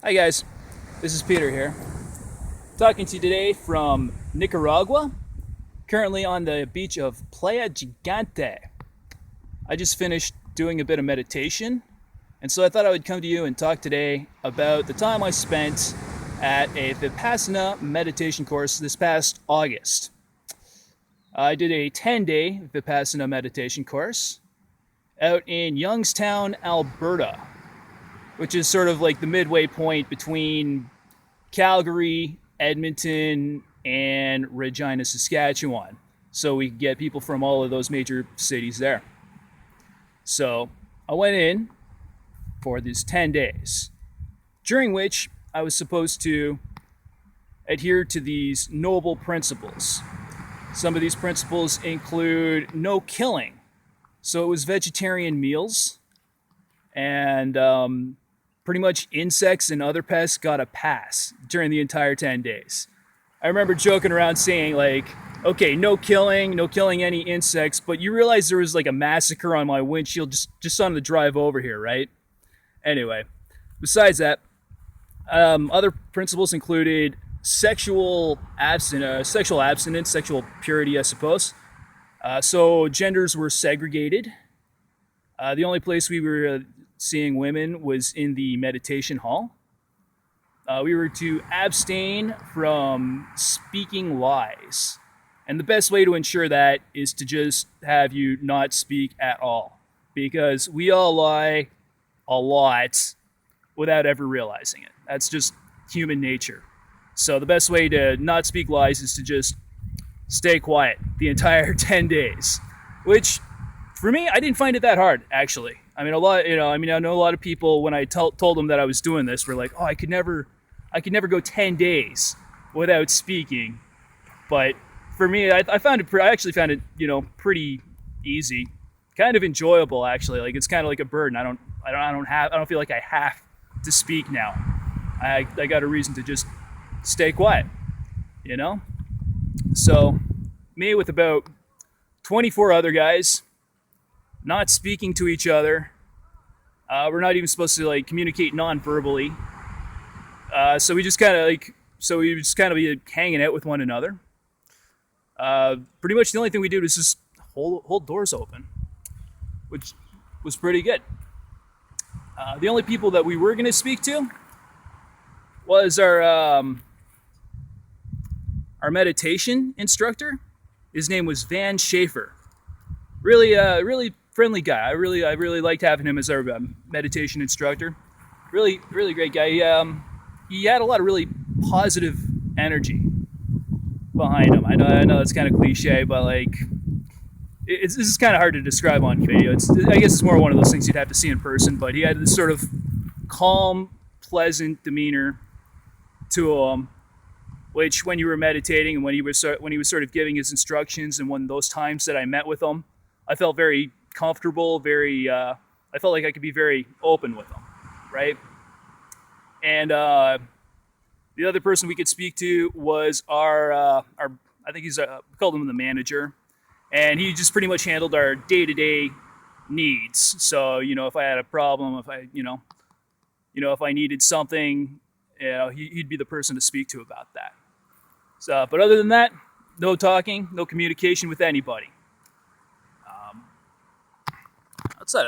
Hi guys, this is Peter here, talking to you today from Nicaragua, currently on the beach of Playa Gigante. I just finished doing a bit of meditation, and so I thought I would come to you and talk today about the time I spent at a Vipassana meditation course this past August. I did a 10-day Vipassana meditation course out in Youngstown, Alberta, which is sort of like the midway point between Calgary, Edmonton, and Regina, Saskatchewan. So we get people from all of those major cities there. So I went in for these 10 days, during which I was supposed to adhere to these noble principles. Some of these principles include no killing. So it was vegetarian meals, and pretty much insects and other pests got a pass during the entire 10 days. I remember joking around saying, like, okay, no killing any insects, but you realize there was like a massacre on my windshield just on the drive over here, right? Anyway, besides that, other principles included sexual abstinence, sexual purity, I suppose. So genders were segregated. The only place we were seeing women was in the meditation hall. We were to abstain from speaking lies. And the best way to ensure that is to just have you not speak at all. Because we all lie a lot without ever realizing it. That's just human nature. So the best way to not speak lies is to just stay quiet the entire 10 days. Which, for me, I didn't find it that hard, actually. I know a lot of people, when I told them that I was doing this, were like, oh, I could never go 10 days without speaking. But for me, I actually found it, pretty easy, kind of enjoyable, actually. Like, it's kind of like a burden. I don't feel like I have to speak now. I got a reason to just stay quiet, So, me with about 24 other guys, not speaking to each other. We're not even supposed to like communicate non-verbally. So we just kind of be hanging out with one another. Pretty much the only thing we did was just hold doors open, which was pretty good. The only people that we were going to speak to was our meditation instructor. His name was Van Schaefer. Really friendly guy. I really liked having him as our meditation instructor. Really great guy. He had a lot of really positive energy behind him. I know it's kind of cliche, but like this is kind of hard to describe on video. I guess it's more one of those things you'd have to see in person. But he had this sort of calm, pleasant demeanor to him, which when you were meditating and when he was sort of giving his instructions, and when those times that I met with him, I felt very comfortable, I felt like I could be very open with him, right? And the other person we could speak to was our I think we called him the manager, and he just pretty much handled our day-to-day needs. So, if I had a problem, if I needed something, he'd be the person to speak to about that. So, but other than that, no talking, no communication with anybody. Outside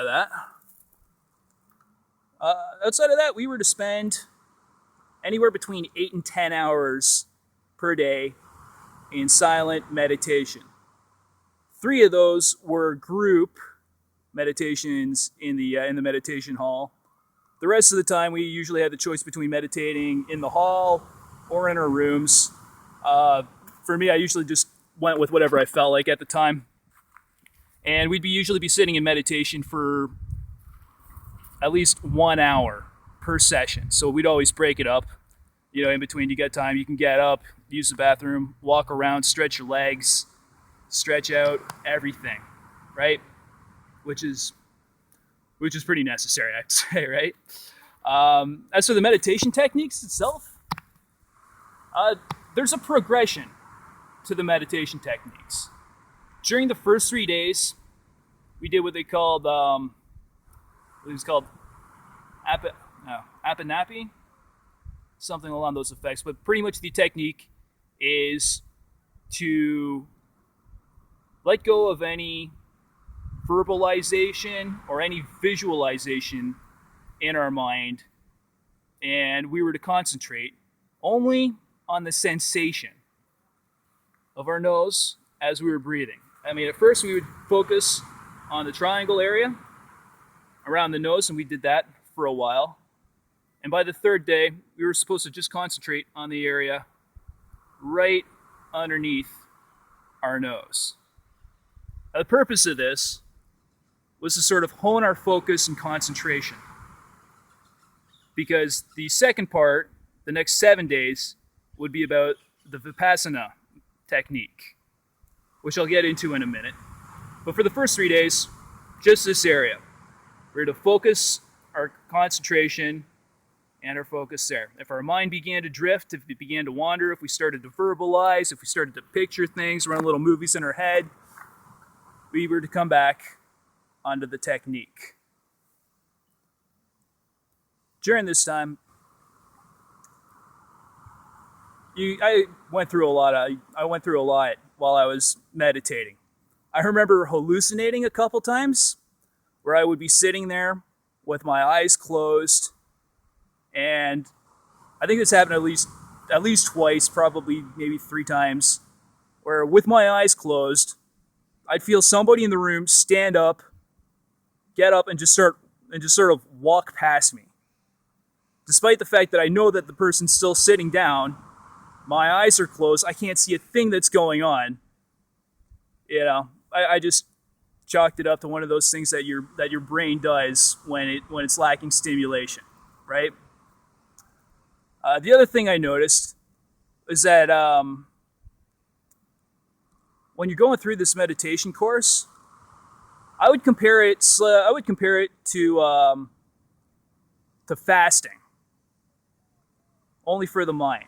of that, we were to spend anywhere between 8 and 10 hours per day in silent meditation. 3 of those were group meditations in the meditation hall. The rest of the time, we usually had the choice between meditating in the hall or in our rooms. For me, I usually just went with whatever I felt like at the time. And we'd usually be sitting in meditation for at least 1 hour per session. So we'd always break it up. In between, you get time, you can get up, use the bathroom, walk around, stretch your legs, stretch out, everything, right? Which is pretty necessary, I'd say, right? As for the meditation techniques itself, there's a progression to the meditation techniques. During the first 3 days, we did what they called, Apanapi. something along those effects. But pretty much the technique is to let go of any verbalization or any visualization in our mind, and we were to concentrate only on the sensation of our nose as we were breathing. I mean, at first we would focus on the triangle area around the nose, and we did that for a while. And by the third day, we were supposed to just concentrate on the area right underneath our nose. Now, the purpose of this was to sort of hone our focus and concentration. Because the second part, the next 7 days, would be about the Vipassana technique, which I'll get into in a minute. But for the first 3 days, just this area. We're to focus our concentration and our focus there. If our mind began to drift, if it began to wander, if we started to verbalize, if we started to picture things, run little movies in our head, we were to come back onto the technique. During this time, I went through a lot while I was meditating. I remember hallucinating a couple times where I would be sitting there with my eyes closed, and I think this happened at least twice, probably maybe 3 times, where with my eyes closed, I'd feel somebody in the room stand up, get up, and just sort of walk past me. Despite the fact that I know that the person's still sitting down, my eyes are closed, I can't see a thing that's going on. You know, I just chalked it up to one of those things that your brain does when it's lacking stimulation, right? The other thing I noticed is that when you're going through this meditation course, I would compare it to fasting, only for the mind.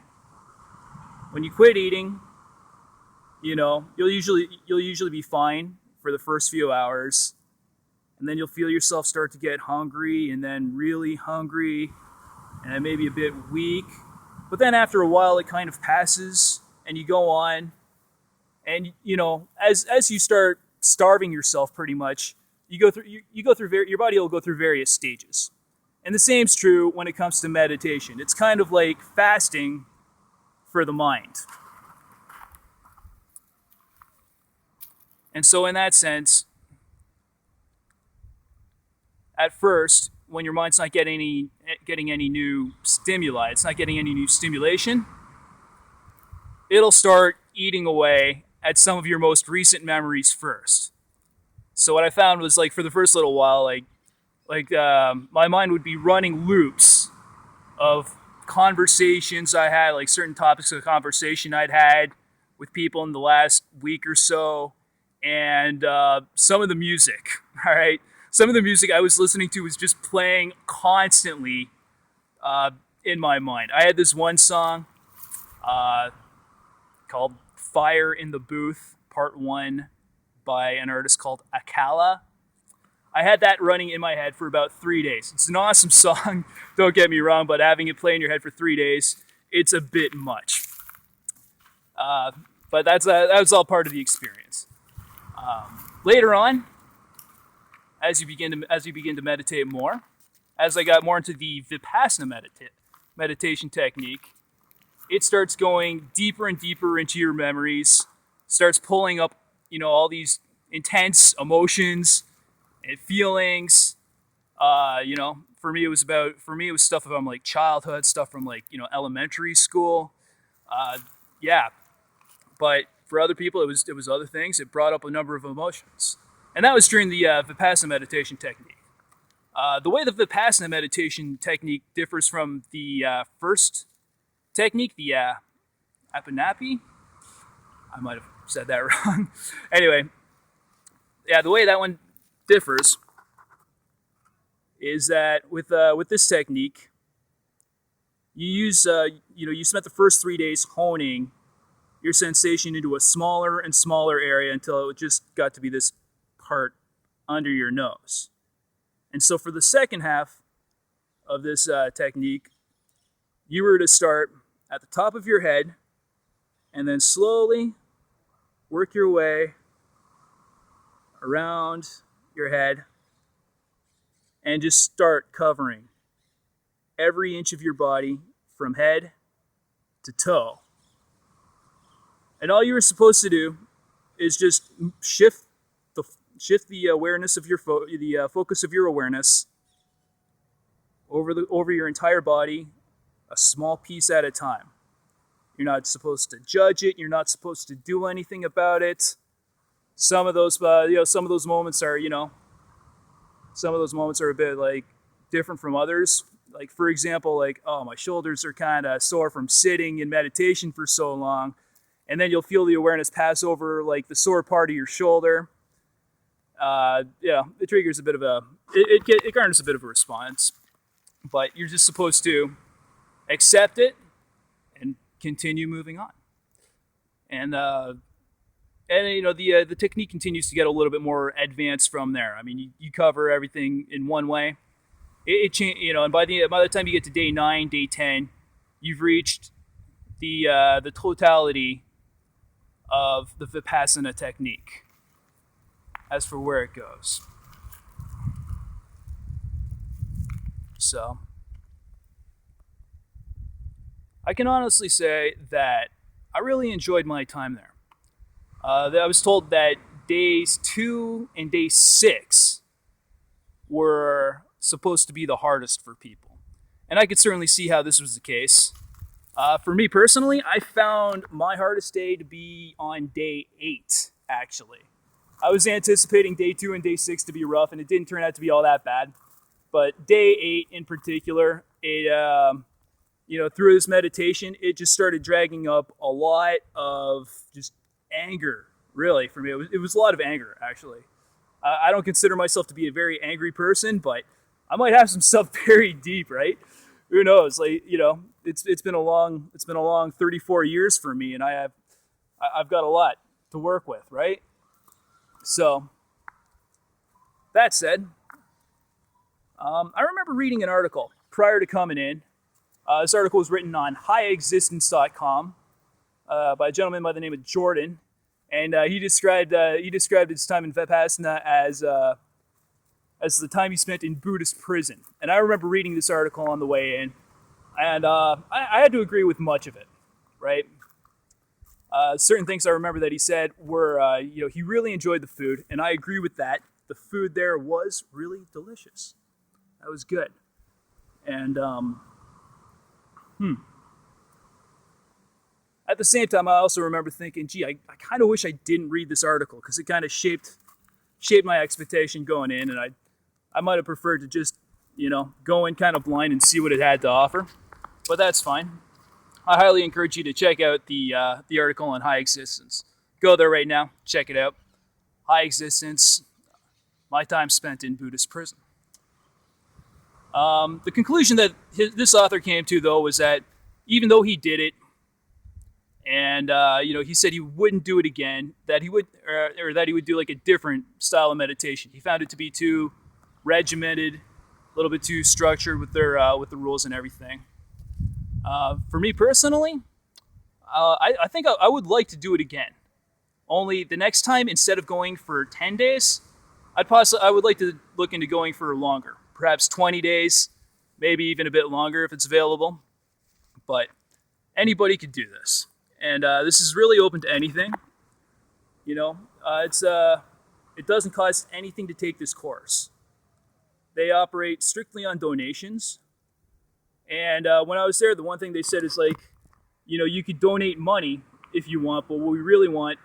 When you quit eating, you'll usually be fine for the first few hours, and then you'll feel yourself start to get hungry, and then really hungry, and then maybe a bit weak. But then after a while, it kind of passes, and you go on, and as you start starving yourself, pretty much, your body will go through various stages. And the same's true when it comes to meditation. It's kind of like fasting for the mind. And so in that sense, at first, when your mind's not getting any new stimuli, it's not getting any new stimulation, it'll start eating away at some of your most recent memories first. So what I found was, like, for the first little while, my mind would be running loops of conversations I had, like certain topics of conversation I'd had with people in the last week or so, and some of the music, all right? Some of the music I was listening to was just playing constantly in my mind. I had this one song called Fire in the Booth, Part 1, by an artist called Akala. I had that running in my head for about 3 days. It's an awesome song, don't get me wrong, but having it play in your head for 3 days, it's a bit much. But that was all part of the experience. Later on, as you begin to meditate more, as I got more into the Vipassana meditation technique, it starts going deeper and deeper into your memories, starts pulling up, all these intense emotions and feelings. For me it was stuff from like childhood, stuff from elementary school. But for other people it was other things. It brought up a number of emotions. And that was during the Vipassana meditation technique. The way the Vipassana meditation technique differs from the first technique, the Apanapi. I might have said that wrong. Anyway, the way that one differs is that with this technique, you spent the first 3 days honing your sensation into a smaller and smaller area until it just got to be this part under your nose. And so for the second half of this technique, you were to start at the top of your head and then slowly work your way around your head and just start covering every inch of your body from head to toe. And all you were supposed to do is just shift the awareness of your focus of your awareness over your entire body, a small piece at a time. You're not supposed to judge it. You're not supposed to do anything about it. Some of those moments are, some of those moments are a bit like different from others. Like, for example, like, oh, my shoulders are kind of sore from sitting in meditation for so long. And then you'll feel the awareness pass over like the sore part of your shoulder. It triggers a bit of it garners a bit of a response. But you're just supposed to accept it and continue moving on. And the technique continues to get a little bit more advanced from there. I mean, you cover everything in one way. And by the time you get to day 9, day 10, you've reached the totality of the Vipassana technique as for where it goes. So, I can honestly say that I really enjoyed my time there. I was told that days 2 and day 6 were supposed to be the hardest for people. And I could certainly see how this was the case. For me personally, I found my hardest day to be on day 8, actually. I was anticipating day 2 and day 6 to be rough, and it didn't turn out to be all that bad. But day 8 in particular, through this meditation, it just started dragging up a lot of just anger, really, for me. It was a lot of anger, actually. I don't consider myself to be a very angry person, but I might have some stuff buried deep, right? Who knows? Like, it's been a long 34 years for me, and I've got a lot to work with, right? So, that said, I remember reading an article prior to coming in. This article was written on highexistence.com by a gentleman by the name of Jordan, and he described his time in Vipassana as the time he spent in Buddhist prison. And I remember reading this article on the way in, and I had to agree with much of it, right? Certain things I remember that he said were, he really enjoyed the food, and I agree with that. The food there was really delicious. That was good. And, at the same time, I also remember thinking, gee, I kind of wish I didn't read this article, because it kind of shaped my expectation going in, and I might have preferred to just, go in kind of blind and see what it had to offer. But that's fine. I highly encourage you to check out the article on High Existence. Go there right now. Check it out. High Existence, my time spent in Buddhist prison. The conclusion that this author came to, though, was that even though he did it, and he said he wouldn't do it again, that he would do like a different style of meditation. He found it to be too regimented, a little bit too structured with the rules and everything. For me personally, I think I would like to do it again. Only the next time, instead of going for 10 days, I would like to look into going for longer. Perhaps 20 days, maybe even a bit longer if it's available. But anybody could do this. And this is really open to anything. It doesn't cost anything to take this course. They operate strictly on donations. And when I was there, the one thing they said is like, you could donate money if you want, but what we really want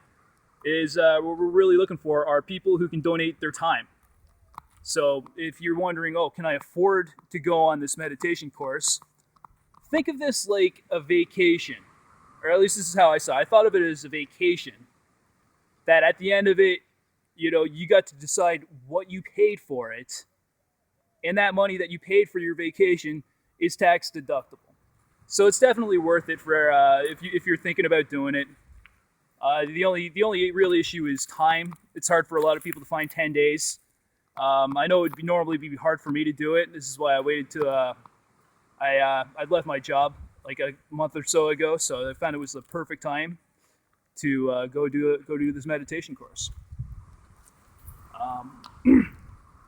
is, what we're really looking for are people who can donate their time. So if you're wondering, can I afford to go on this meditation course? Think of this like a vacation, or at least this is how I saw it. I thought of it as a vacation, that at the end of it, you got to decide what you paid for it, and that money that you paid for your vacation is tax deductible. So it's definitely worth it for if you're thinking about doing it. The only real issue is time. It's hard for a lot of people to find 10 days. I know it would normally be hard for me to do it. This is why I waited till I'd left my job like a month or so ago, so I found it was the perfect time to go do this meditation course.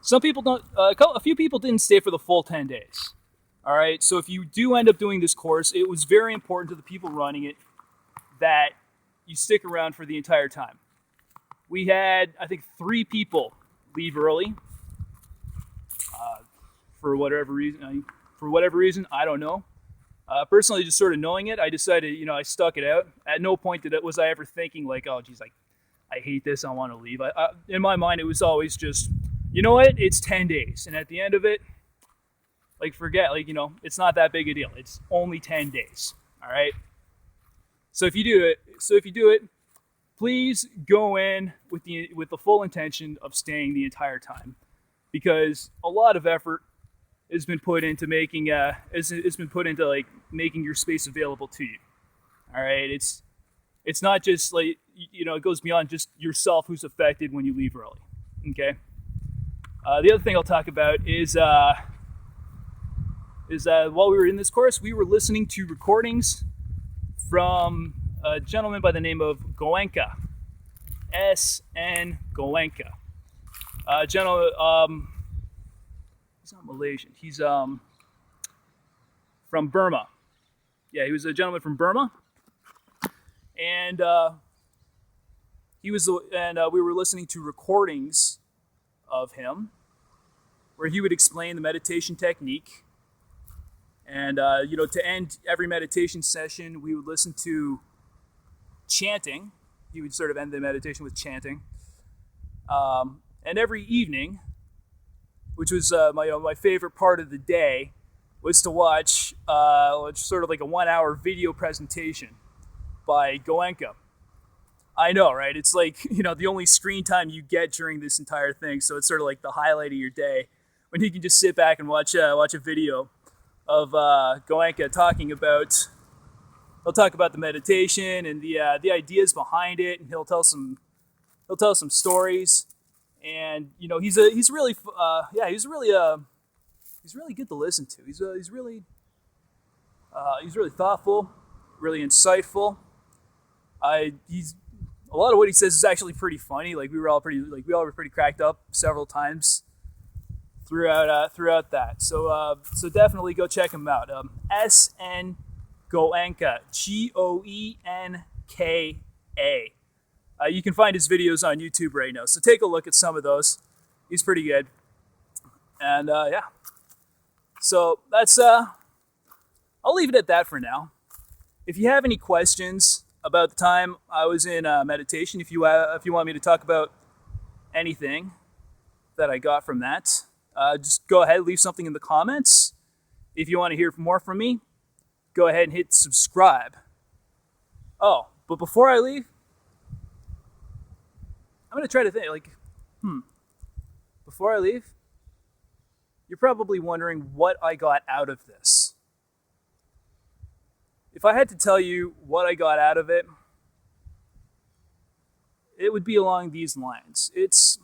Some people don't. A few people didn't stay for the full 10 days. All right, so if you do end up doing this course, it was very important to the people running it that you stick around for the entire time. We had, I think, 3 people leave early for whatever reason. I don't know. Personally, just sort of knowing it, I decided, I stuck it out. At no point was I ever thinking like, oh, geez, I hate this, I want to leave. In my mind, it was always just, you know what? It's 10 days, and at the end of it, forget, it's not that big a deal. It's only 10 days. All right. So if you do it, please go in with the full intention of staying the entire time, because a lot of effort has been put into making making your space available to you. All right. It's not just it goes beyond just yourself who's affected when you leave early. Okay. The other thing I'll talk about is while we were in this course, we were listening to recordings from a gentleman by the name of Goenka, S.N. Goenka. Gentleman, he's not Malaysian. He's from Burma. Yeah, he was a gentleman from Burma, and we were listening to recordings of him where he would explain the meditation technique. And, to end every meditation session, we would listen to chanting. He would sort of end the meditation with chanting. And every evening, which was my favorite part of the day, was to watch sort of like a 1-hour video presentation by Goenka. I know, right? It's like, the only screen time you get during this entire thing. So it's sort of like the highlight of your day when you can just sit back and watch a video of Goenka talking about. He'll talk about the meditation and the ideas behind it, and he'll tell some stories. And he's really good to listen to. He's really thoughtful, really insightful. He's a lot of what he says is actually pretty funny. We all were pretty cracked up several times throughout that. So definitely go check him out. S.N. Goenka, Goenka. You can find his videos on YouTube right now. So take a look at some of those. He's pretty good. And yeah. So that's I'll leave it at that for now. If you have any questions about the time I was in meditation, if you want me to talk about anything that I got from that, just go ahead, leave something in the comments. If you want to hear more from me, go ahead and hit subscribe. Oh, but before I leave, I'm going to try to think, before I leave, you're probably wondering what I got out of this. If I had to tell you what I got out of it, it would be along these lines. It's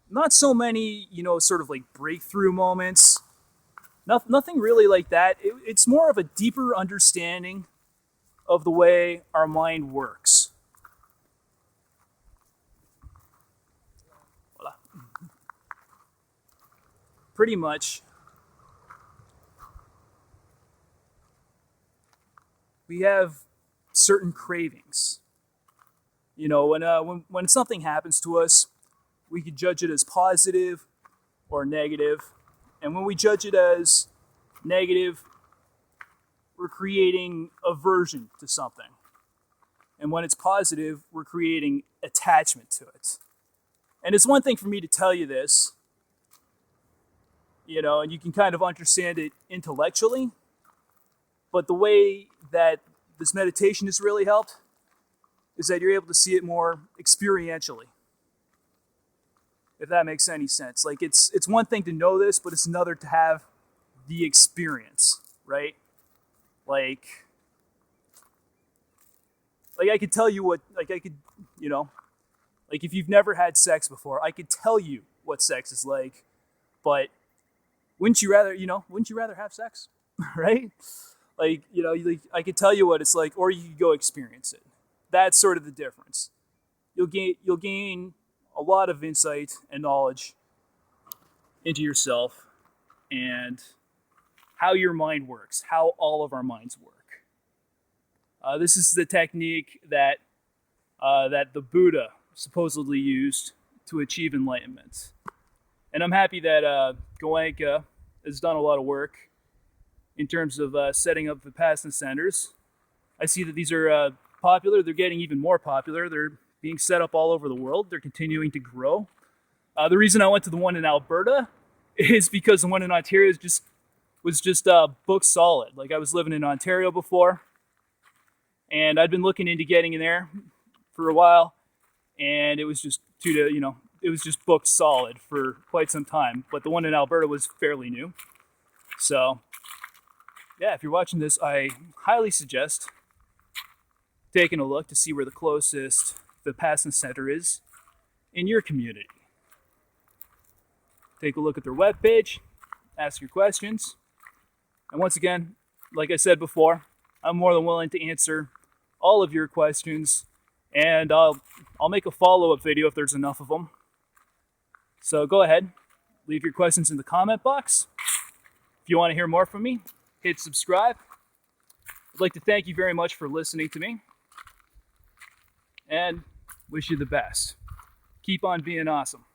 not so many, sort of like breakthrough moments. Nothing really like that. It's more of a deeper understanding of the way our mind works. Voila. Pretty much, we have certain cravings. When something happens to us, we could judge it as positive or negative. And when we judge it as negative, we're creating aversion to something. And when it's positive, we're creating attachment to it. And it's one thing for me to tell you this, and you can kind of understand it intellectually. But the way that this meditation has really helped is that you're able to see it more experientially. If that makes any sense. It's one thing to know this, but it's another to have the experience, right? Like I could tell you if you've never had sex before, I could tell you what sex is like, but wouldn't you rather have sex? right? Like, like I could tell you what it's like, or you could go experience it. That's sort of the difference. You'll gain a lot of insight and knowledge into yourself and how your mind works, how all of our minds work. This is the technique that the Buddha supposedly used to achieve enlightenment. And I'm happy that Goenka has done a lot of work in terms of setting up Vipassana centers. I see that these are popular. They're getting even more popular. They're being set up all over the world. They're continuing to grow. The reason I went to the one in Alberta is because the one in Ontario was just book solid. Like, I was living in Ontario before, and I'd been looking into getting in there for a while, and it was just it was just booked solid for quite some time. But the one in Alberta was fairly new. So, yeah, if you're watching this, I highly suggest taking a look to see where the closest Vipassana center is in your community. Take a look at their webpage, ask your questions, and once again, like I said before, I'm more than willing to answer all of your questions, and I'll make a follow-up video if there's enough of them. So go ahead, leave your questions in the comment box. If you want to hear more from me, hit subscribe. I'd like to thank you very much for listening to me, and wish you the best. Keep on being awesome.